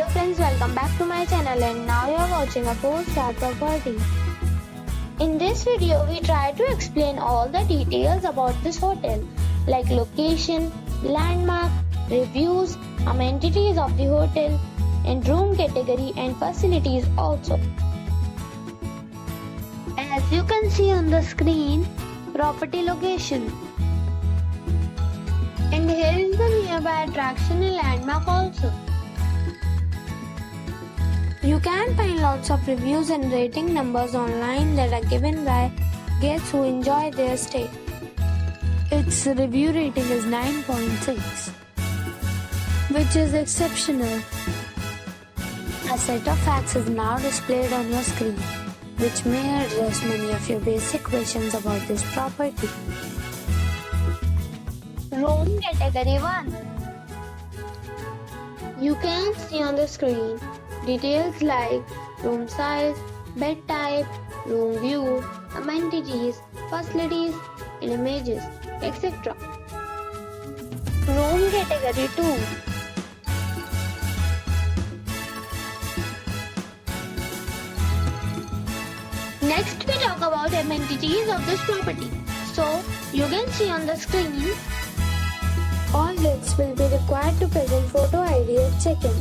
friends, welcome back to my channel, and now you are watching a 4-star property. In this video, we try to explain all the details about this hotel, like location, landmark, reviews, amenities of the hotel, and room category and facilities also. As you can see on the screen, property location. And here is the nearby attraction and landmark also. You can find lots of reviews and rating numbers online that are given by guests who enjoy their stay. Its review rating is 9.6, which is exceptional. A set of facts is now displayed on your screen, which may address many of your basic questions about this property. Room category 1. You can see on the screen details like room size, bed type, room view, amenities, facilities, and images, etc. Room category 2. Next we talk about amenities of this property. So you can see on the screen, all guests will be required to present photo ID at check-in.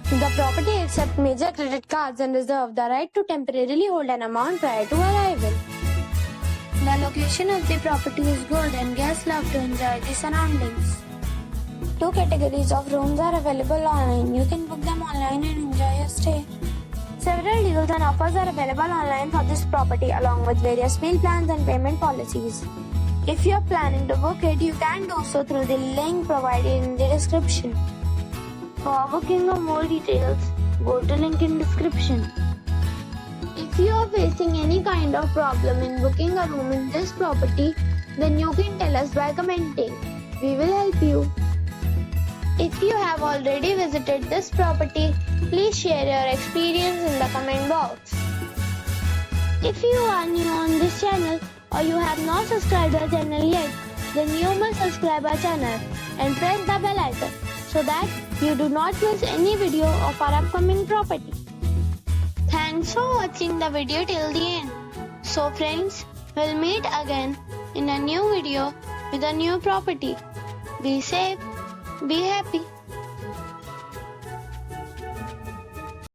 The property accepts major credit cards and reserves the right to temporarily hold an amount prior to arrival. The location of the property is good and guests love to enjoy the surroundings. 2 categories of rooms are available online. You can book them online and enjoy your stay. Several deals and offers are available online for this property along with various meal plans and payment policies. If you are planning to book it, you can do so through the link provided in the description. For booking or more details, go to link in description. If you are facing any kind of problem in booking a room in this property, then you can tell us by commenting. We will help you. If you have already visited this property, please share your experience in the comment box. If you are new on this channel or you have not subscribed our channel yet, then you must subscribe our channel and press the bell icon so that you do not miss any video of our upcoming property. Thanks for watching the video till the end. So friends, we'll meet again in a new video with a new property. Be safe, be happy.